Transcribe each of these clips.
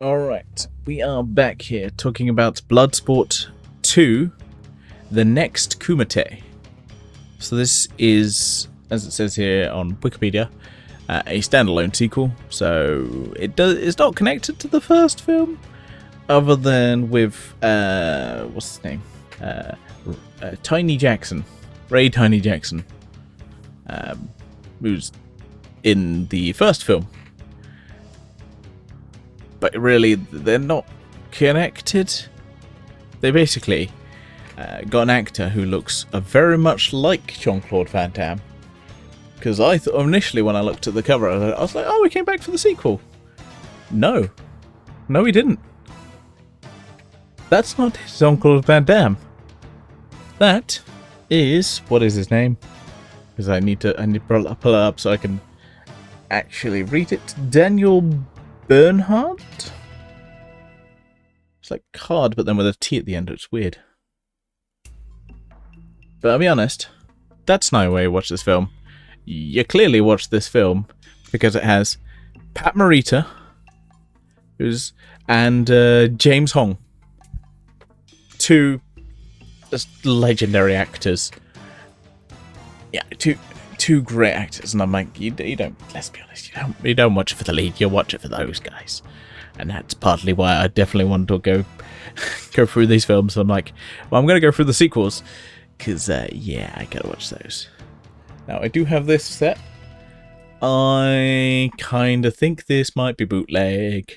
Alright, we are back here talking about Bloodsport 2, the next Kumite. So this is, as it says here on Wikipedia, a standalone sequel, so it's not connected to the first film, other than with, what's his name? Tiny Jackson. Ray Tiny Jackson. Who's in the first film. But really, they're not connected. They basically got an actor who looks very much like Jean-Claude Van Damme. Because I thought initially when I looked at the cover, I was like, oh, we came back for the sequel. No. No, we didn't. That's not Jean-Claude Van Damme. That is, what is his name? Because I need to pull it up so I can actually read it. Daniel Bernhardt? It's like card, but then with a T at the end. It's weird. But I'll be honest, that's no way to watch this film. You clearly watch this film because it has Pat Morita, and James Hong, two legendary actors. Yeah, two great actors, and I'm like, you don't. Let's be honest, you don't watch it for the lead. You watch it for those guys, and that's partly why I definitely wanted to go through these films. I'm like, well, I'm gonna go through the sequels because yeah, I gotta watch those. Now I do have this set. I kind of think this might be bootleg.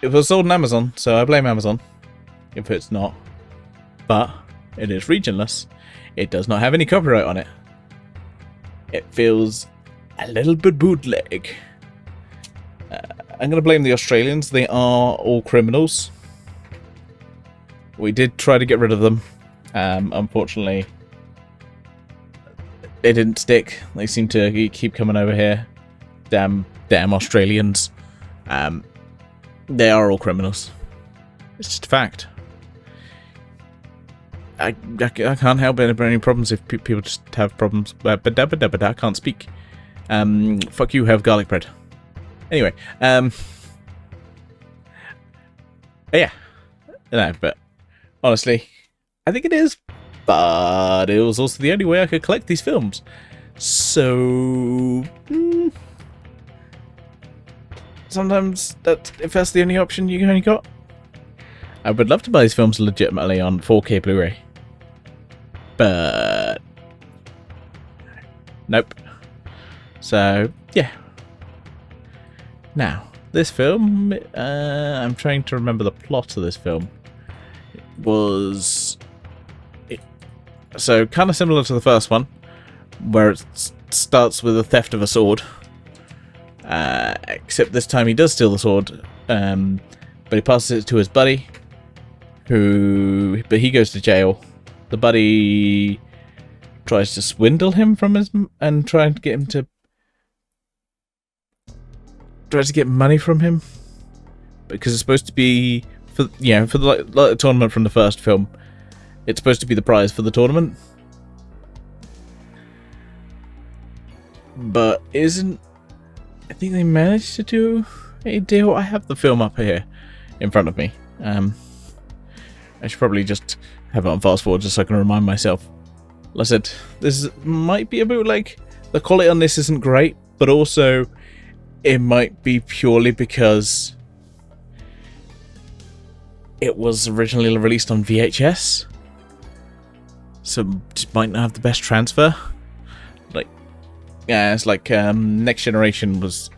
It was sold on Amazon, so I blame Amazon if it's not. But it is regionless. It does not have any copyright on it. It feels a little bit bootleg. I'm going to blame the Australians. They are all criminals. We did try to get rid of them. Unfortunately, they didn't stick. They seem to keep coming over here. Damn Australians. They are all criminals. It's just a fact. I can't help it. Any problems if people just have problems. I can't speak. Fuck you, have garlic bread. Anyway, yeah. No, but honestly, I think it is. But it was also the only way I could collect these films. So sometimes if that's the only option you only got. I would love to buy these films legitimately on 4K Blu-ray. But nope. So, yeah. Now, this film, I'm trying to remember the plot of this film. So, kind of similar to the first one, where it starts with the theft of a sword. Except this time he does steal the sword, but he passes it to his buddy. But he goes to jail. The buddy tries to swindle him from and trying to get him to tries to get money from him because it's supposed to be for the tournament from the first film. It's supposed to be the prize for the tournament, but isn't. I think they managed to do a deal. I have the film up here in front of me. I should probably just have it on fast forward just so I can remind myself. Like I said, this might be a bootleg. The quality on this isn't great, but also it might be purely because it was originally released on VHS. So it might not have the best transfer. It's like Next Generation was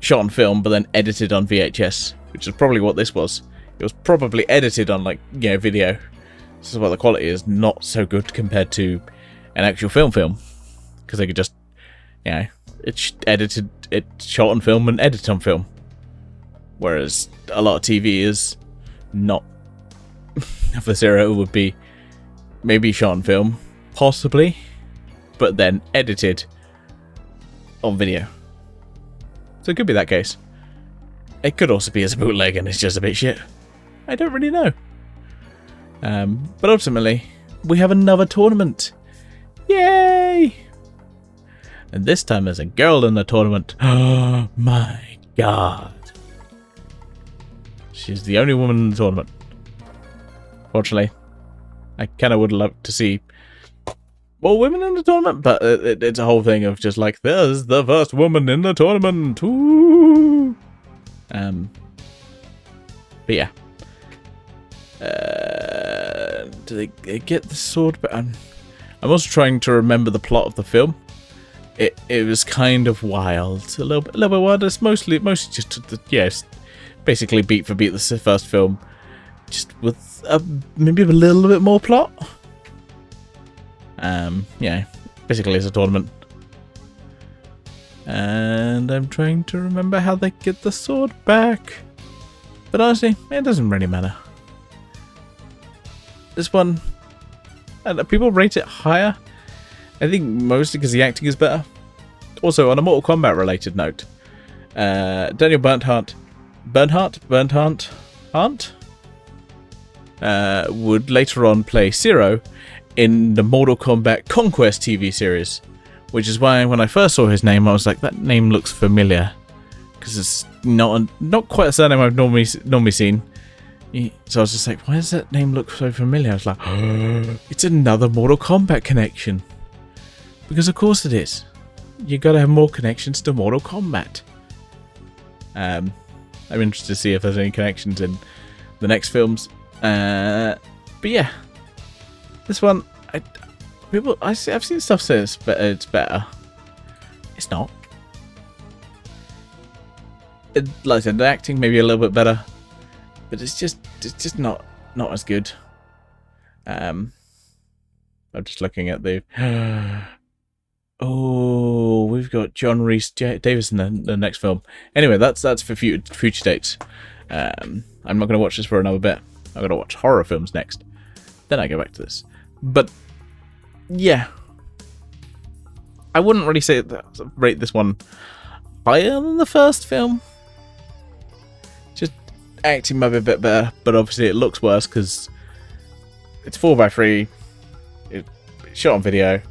shot on film but then edited on VHS, which is probably what this was. It was probably edited on video. This is why the quality is not so good compared to an actual film. Because they could just, it's edited, it's shot on film and edited on film. Whereas a lot of TV is not. Of this era, it would be maybe shot on film, possibly, but then edited on video. So it could be that case. It could also be as a bootleg and it's just a bit shit. I don't really know. But ultimately, we have another tournament. Yay! And this time there's a girl in the tournament. Oh my god. She's the only woman in the tournament. Fortunately, I kind of would love to see more women in the tournament, but it's a whole thing of just like, there's the first woman in the tournament. Ooh. But yeah. Do they get the sword? But I'm also trying to remember the plot of the film. It was kind of wild, a little bit wild. It's mostly just yes, basically beat for beat the first film, just with maybe a little bit more plot. Yeah, basically it's a tournament, and I'm trying to remember how they get the sword back. But honestly, it doesn't really matter. This one, people rate it higher. I think mostly because the acting is better. Also, on a Mortal Kombat related note, Daniel Bernhardt would later on play Zero in the Mortal Kombat Conquest TV series, which is why when I first saw his name, I was like, that name looks familiar, because it's not quite a surname I've normally seen. So I was just like, why does that name look so familiar? I was like, oh, it's another Mortal Kombat connection. Because of course it is. You gotta have more connections to Mortal Kombat. I'm interested to see if there's any connections in the next films. But yeah, this one, I've seen stuff say it's better. It's not. Like I said, the acting maybe a little bit better, but it's just not as good. I'm just looking at the. Oh, we've got John Rhys Davis in the next film. Anyway, that's for future dates. I'm not going to watch this for another bit. I'm going to watch horror films next. Then I go back to this. But yeah, I wouldn't really rate this one higher than the first film. Just acting might be a bit better, but obviously it looks worse because it's 4x3. It's shot on video.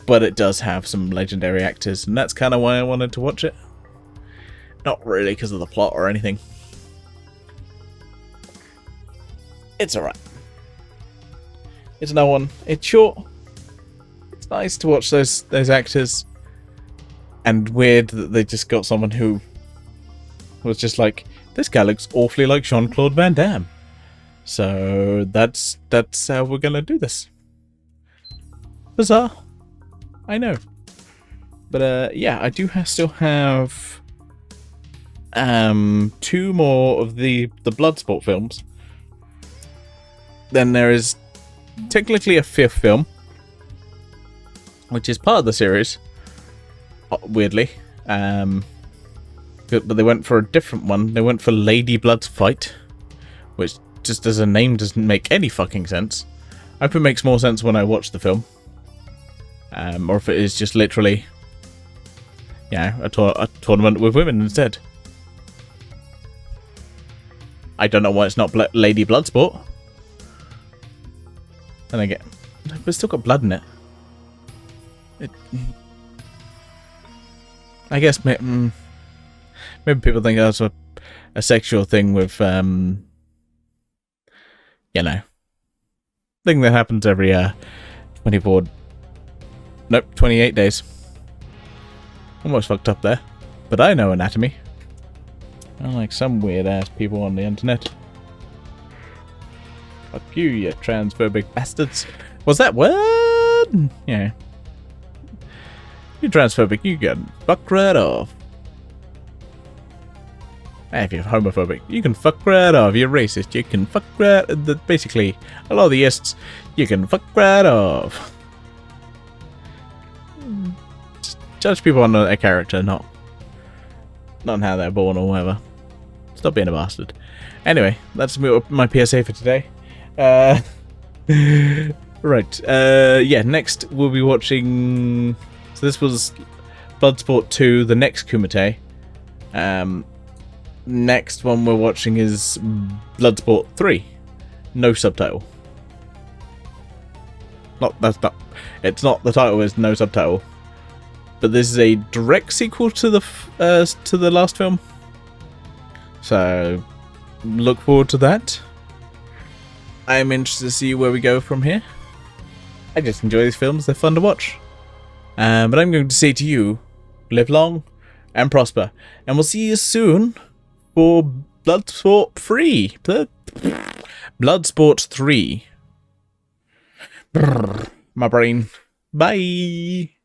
But it does have some legendary actors, and that's kind of why I wanted to watch it. Not really because of the plot or anything. It's alright. It's another one. It's short. It's nice to watch those actors. And weird that they just got someone who was just like, this guy looks awfully like Jean-Claude Van Damme. So that's how we're going to do this. Bizarre. I know, but yeah, I do still have 2 more of the Bloodsport films. Then there is technically a 5th film, which is part of the series. Weirdly, but they went for a different one. They went for Lady Blood's Fight, which just as a name doesn't make any fucking sense. I hope it makes more sense when I watch the film. Or if it is just literally, a tournament with women instead. I don't know why it's not Lady Bloodsport. And again, but it's still got blood in it. I guess maybe people think that's a sexual thing with, thing that happens every 28 days. Almost fucked up there. But I know anatomy. Unlike some weird-ass people on the internet. Fuck you, you transphobic bastards. Was that word? Yeah. You're transphobic, you get fucked right off. If you're homophobic, you can fuck right off. You're racist, you can fuck right... Basically, a lot of the ists, you can fuck right off. Just judge people on their character, not on how they're born or whatever. Stop being a bastard. Anyway, that's my PSA for today. Right. Yeah, next we'll be watching... So this was Bloodsport 2, the next Kumite. Next one we're watching is Bloodsport 3. No subtitle. It's not, the title is no subtitle. But this is a direct sequel to the last film. So look forward to that. I'm interested to see where we go from here. I just enjoy these films, they're fun to watch. But I'm going to say to you, live long and prosper. And we'll see you soon for Bloodsport 3. Bloodsport 3. My brain. Bye.